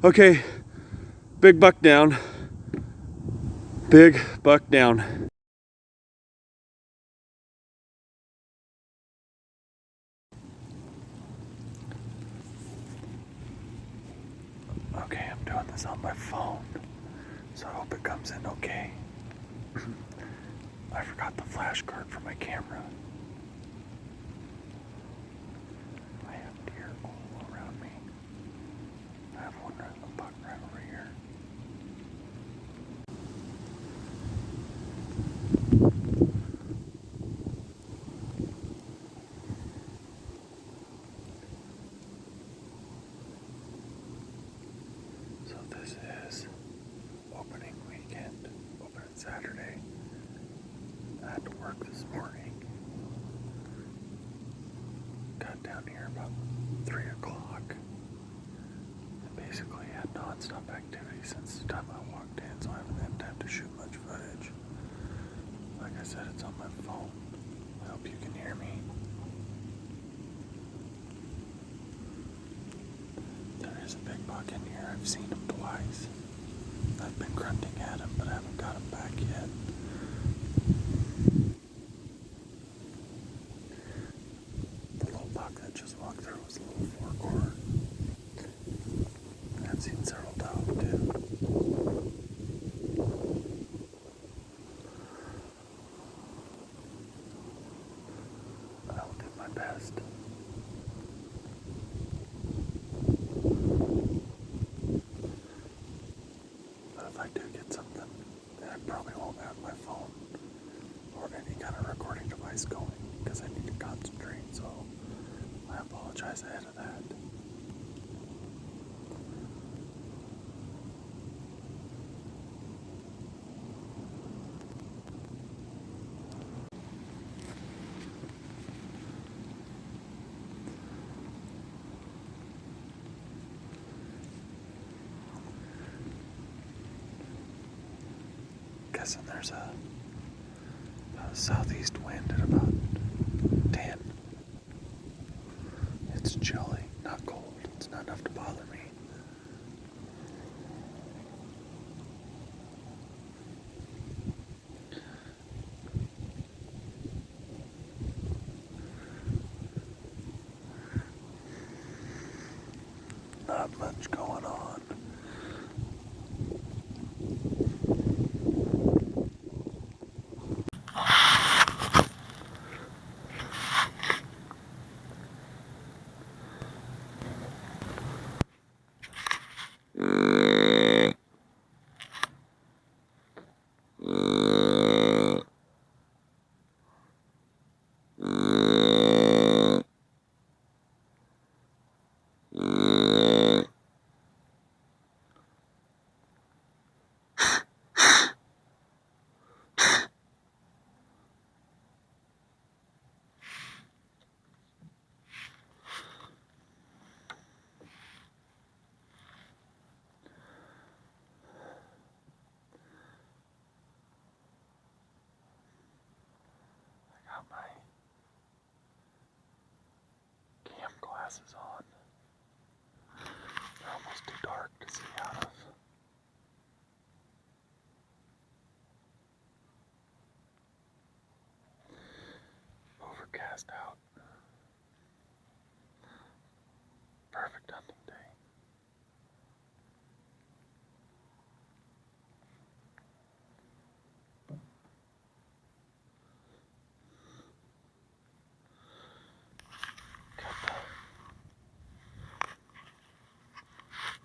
Okay, big buck down. Big buck down. Okay, I'm doing this on my phone, so I hope it comes in okay. I forgot the flash card for my camera. I have deer all around me. I have one buck right over here. So this is opening weekend, opening Saturday. I had to work this morning. Got down here about 3 o'clock. And basically had non-stop activity since the time I walked in, so I haven't had time to shoot much footage. Like I said, it's on my phone. I hope you can hear me. There is a big buck in here. I've seen him twice. I've been grunting at him, but I haven't got him back yet. The little buck that just walked through was a little four-quarter. I've seen several dogs too. I will do my best. But if I do get something, then I probably won't have my phone or any kind of recording device going because I need to concentrate, so I apologize ahead of that. Guessing there's a southeast wind at about 10. It's chilly, not cold. It's not enough to bother me. Not much going on. Got my cam glasses on. They're almost too dark to see out of. Overcast out. Perfect hunting day.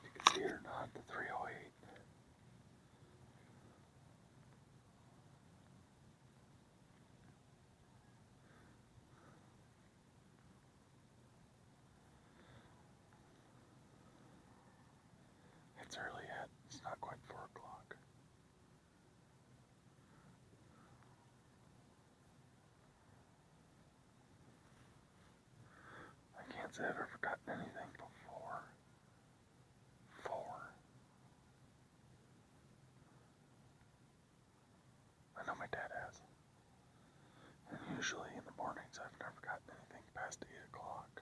You can see it or not, the 308. It's early yet. It's not quite 4 o'clock. I can't say I've ever gotten anything before 4. I know my dad has. And usually in the mornings I've never gotten anything past 8 o'clock.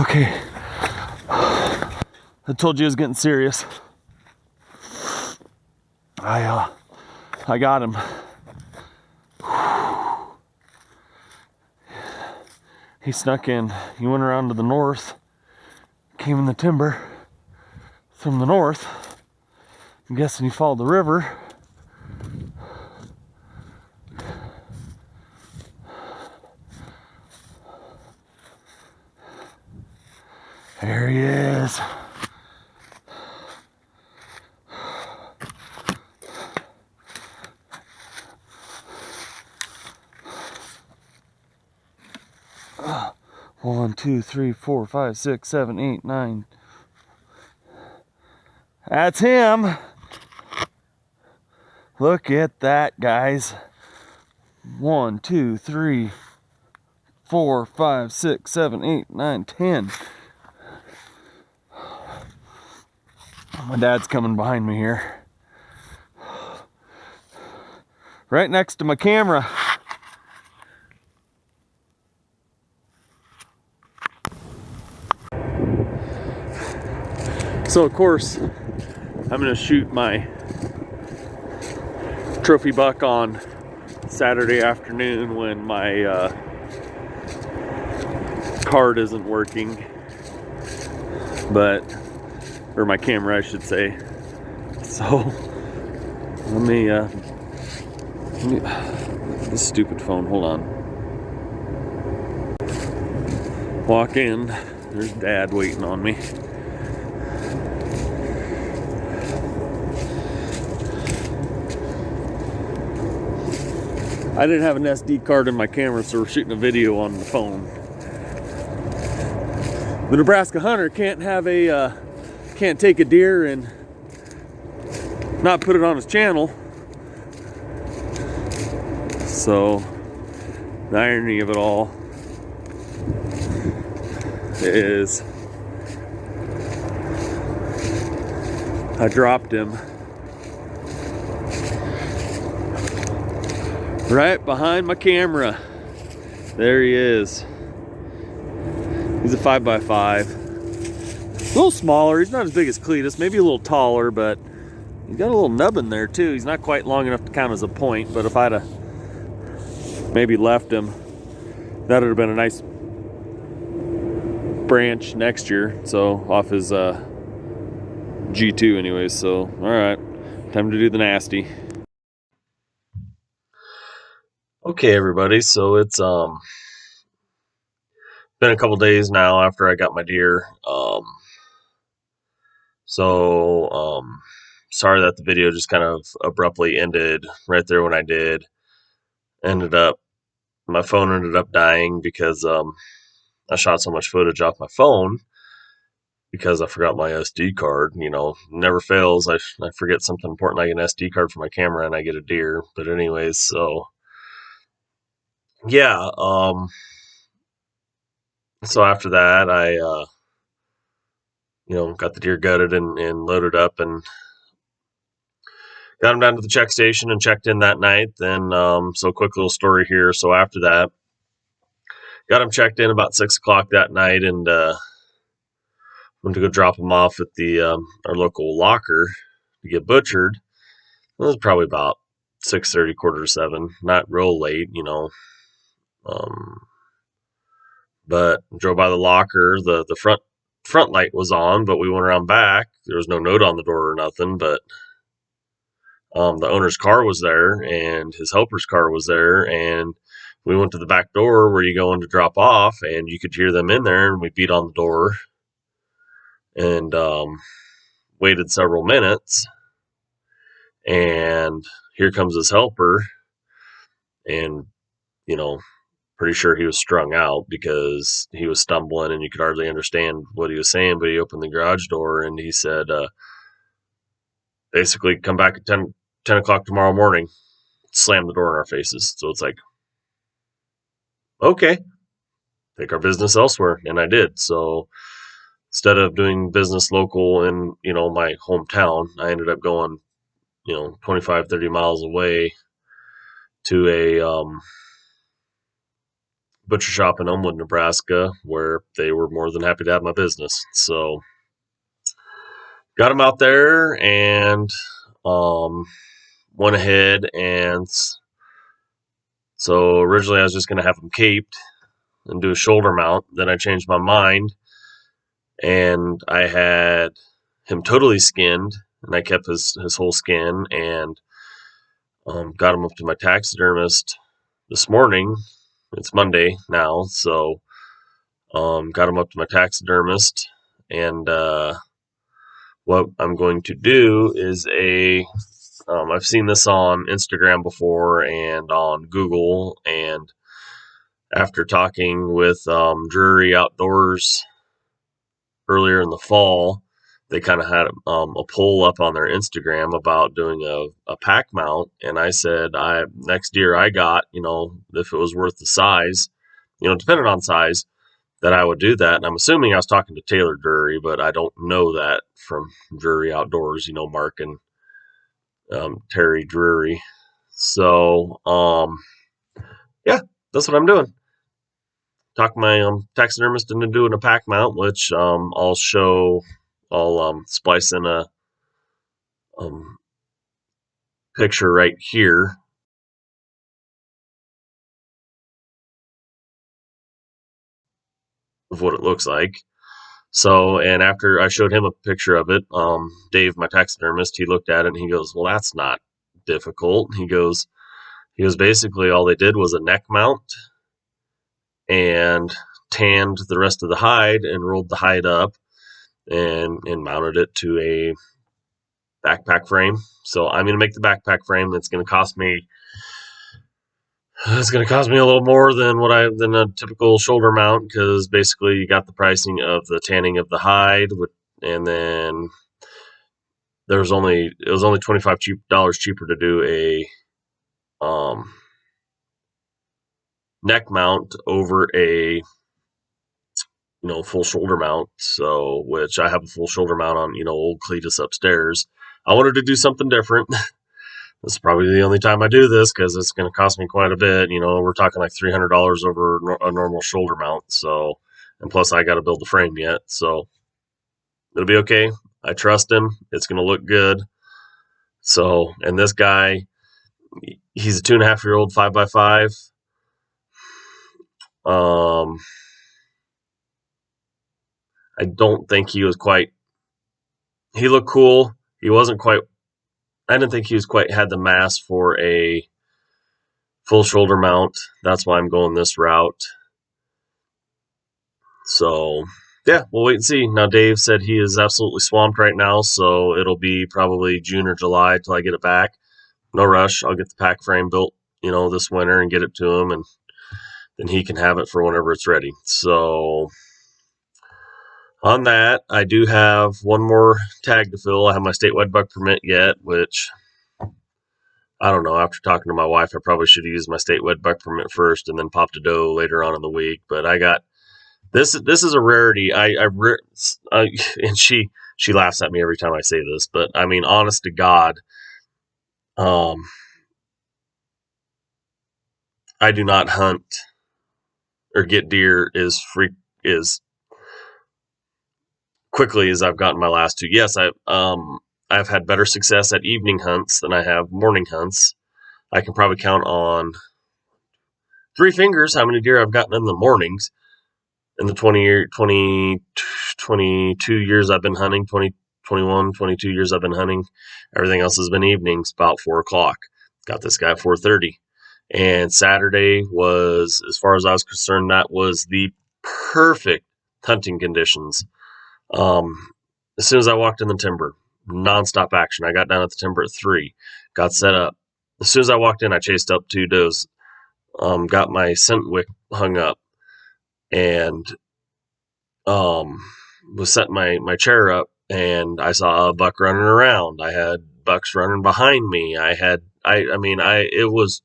Okay. I told you it was getting serious. I got him. He snuck in. He went around to the north, came in the timber from the north. I'm guessing he followed the river. There he is. One, two, three, 4, 5, 6, 7, 8, 9. That's him. Look at that, guys. 1, 2, 3, 4, 5, 6, 7, 8, 9, 10. My dad's coming behind me here. Right next to my camera. So of course, I'm gonna shoot my trophy buck on Saturday afternoon when my card isn't working, or my camera, I should say. So let me this stupid phone, hold on. Walk in, there's Dad waiting on me. I didn't have an SD card in my camera, so we're shooting a video on the phone. The Nebraska hunter can't take a deer and not put it on his channel. So the irony of it all is I dropped him right behind my camera. There he is. He's a 5x5. A little smaller. He's not as big as Cletus. Maybe a little taller, but he's got a little nubbin there too. He's not quite long enough to count as a point, but if I'd have maybe left him, that would have been a nice branch next year. So off his G2 anyways. So all right, time to do the nasty. Okay, everybody, so it's been a couple days now after I got my deer. Sorry that the video just kind of abruptly ended right there when I did. My phone ended up dying because I shot so much footage off my phone because I forgot my SD card. You know, never fails. I forget something important. I get an SD card for my camera and I get a deer. But anyways, so yeah, so after that, I got the deer gutted and loaded up and got him down to the check station and checked in that night. Then, so quick little story here. So after that, got him checked in about 6 o'clock that night and went to go drop him off at the our local locker to get butchered. It was probably about 6:30, 6:45, not real late, but drove by the locker. The front light was on, but we went around back. There was no note on the door or nothing, but the owner's car was there and his helper's car was there, and we went to the back door where you go in to drop off, and you could hear them in there, and we beat on the door and waited several minutes, and here comes his helper, and pretty sure he was strung out because he was stumbling and you could hardly understand what he was saying. But he opened the garage door and he said, basically, come back at 10 o'clock tomorrow morning. Slam the door in our faces. So it's like, okay, take our business elsewhere. And I did. So instead of doing business local in my hometown, I ended up going 25, 30 miles away to a butcher shop in Elmwood, Nebraska, where they were more than happy to have my business. So got them out there and went ahead and so originally I was just going to have them caped and do a shoulder mount. Then I changed my mind and I had him totally skinned and I kept his whole skin and got him up to my taxidermist this morning. It's Monday now, so got him up to my taxidermist and what I'm going to do is I've seen this on Instagram before and on Google, and after talking with Drury Outdoors earlier in the fall, they kind of had a poll up on their Instagram about doing a pack mount, and I said next year I got, if it was worth the size, depending on size, that I would do that. And I'm assuming I was talking to Taylor Drury, but I don't know that from Drury Outdoors, Mark and Terry Drury. So, yeah, that's what I'm doing. Talk my taxidermist into doing a pack mount, which I'll splice in a picture right here of what it looks like. So, and after I showed him a picture of it, Dave, my taxidermist, he looked at it and he goes, "Well, that's not difficult." He goes, basically all they did was a neck mount and tanned the rest of the hide and rolled the hide up and mounted it to a backpack frame. So I'm going to make the backpack frame. It's going to cost me a little more than a typical shoulder mount, because basically you got the pricing of the tanning of the hide, and then it was only $25 cheaper to do a neck mount over a full shoulder mount. So, which I have a full shoulder mount on, old Cletus upstairs. I wanted to do something different. This is probably the only time I do this because it's going to cost me quite a bit. We're talking like $300 over a normal shoulder mount. So, and plus I got to build the frame yet. So it'll be okay. I trust him. It's going to look good. So, and this guy, he's a 2.5-year-old 5x5. I don't think he was quite. He looked cool. He wasn't quite. I didn't think he was quite had the mass for a full shoulder mount. That's why I'm going this route. So, yeah, we'll wait and see. Now, Dave said he is absolutely swamped right now, so it'll be probably June or July till I get it back. No rush. I'll get the pack frame built, this winter and get it to him, and then he can have it for whenever it's ready. So, on that, I do have one more tag to fill. I have my state wed buck permit yet, which I don't know. After talking to my wife, I probably should have used my state wed buck permit first and then popped a doe later on in the week. But I got this. This is a rarity. And she laughs at me every time I say this, but I mean, honest to God, I do not hunt or get deer as quickly as I've gotten my last two. Yes, I've had better success at evening hunts than I have morning hunts. I can probably count on 3 fingers how many deer I've gotten in the mornings in the 22 years I've been hunting, 22 years I've been hunting. Everything else has been evenings, about 4 o'clock. Got this guy at 4:30. And Saturday was, as far as I was concerned, that was the perfect hunting conditions. As soon as I walked in the timber, nonstop action. I got down at the timber at 3, got set up. As soon as I walked in, I chased up 2 does, got my scent wick hung up, and was setting my chair up, and I saw a buck running around. I had bucks running behind me. It was,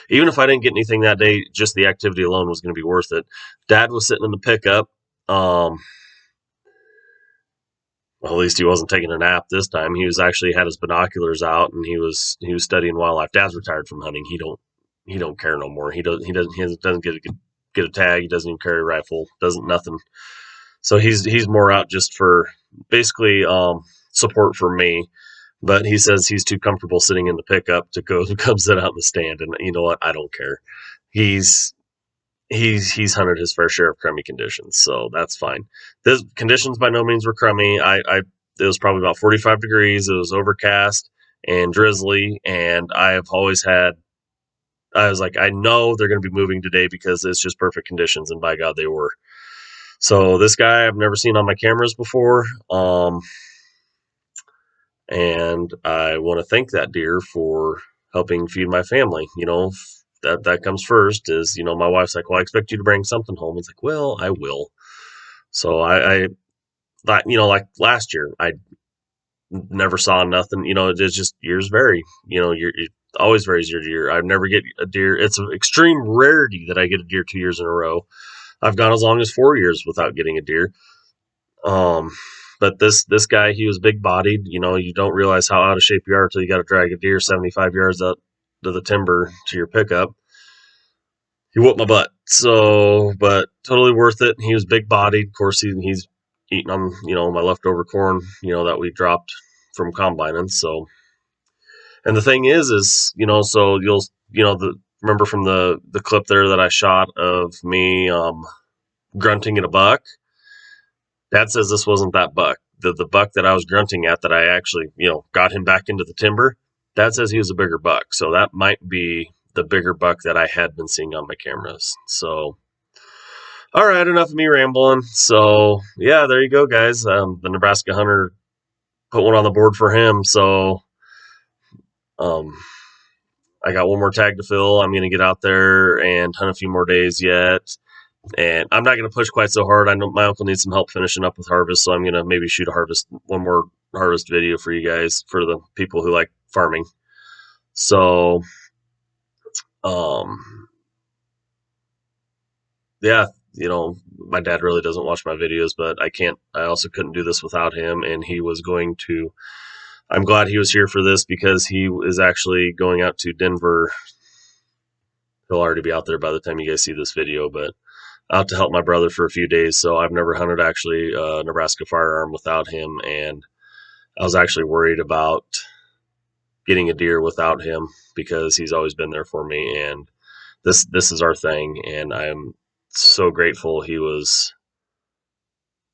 even if I didn't get anything that day, just the activity alone was going to be worth it. Dad was sitting in the pickup. Well, at least he wasn't taking a nap this time. He was actually had his binoculars out and he was studying wildlife. Dad's retired from hunting. He don't care no more. He doesn't get a get a tag. He doesn't even carry a rifle. Doesn't nothing. So he's more out just for basically support for me. But he says he's too comfortable sitting in the pickup to go come sit out in the stand. And you know what? I don't care. He's hunted his fair share of crummy conditions, so that's fine. The conditions by no means were crummy. It was probably about 45 degrees. It was overcast and drizzly, and I was like, I know they're going to be moving today because it's just perfect conditions, and by God, they were. So this guy I've never seen on my cameras before, and I want to thank that deer for helping feed my family. That comes first. Is my wife's like, well, I expect you to bring something home. It's like, well, I will. So I thought, like last year, I never saw nothing. It's just years vary. It always varies year to year. I never get a deer. It's an extreme rarity that I get a deer 2 years in a row. I've gone as long as 4 years without getting a deer. But this guy, he was big bodied. You don't realize how out of shape you are until you got to drag a deer 75 yards up to the timber to your pickup. He whooped my butt. So, but totally worth it. He was big bodied. Of course, he's eating on, my leftover corn, that we dropped from combining. So, and the thing is, so remember from the clip there that I shot of me, grunting at a buck. Dad says this wasn't that buck. The buck that I was grunting at, that I actually, got him back into the timber. Dad says he was a bigger buck. So that might be the bigger buck that I had been seeing on my cameras. So, all right, enough of me rambling. So, yeah, there you go, guys. The Nebraska hunter put one on the board for him. So, I got one more tag to fill. I'm going to get out there and hunt a few more days yet. And I'm not going to push quite so hard. I know my uncle needs some help finishing up with harvest, so I'm going to maybe shoot one more harvest video for you guys, for the people who like farming. So, yeah, my dad really doesn't watch my videos, but I also couldn't do this without him, and I'm glad he was here for this, because he is actually going out to Denver. He'll already be out there by the time you guys see this video, but out to help my brother for a few days. So I've never hunted actually Nebraska Firearm without him, and I was actually worried about getting a deer without him, because he's always been there for me, and this is our thing, and I'm so grateful he was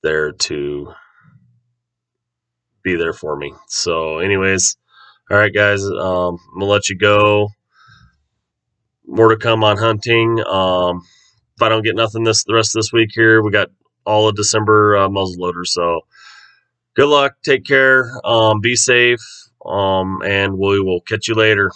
there to be there for me. So anyways, all right, guys, I'm gonna let you go. More to come on hunting. If I don't get nothing the rest of this week here, we got all of December muzzleloader. So good luck. Take care. Be safe. And we will catch you later.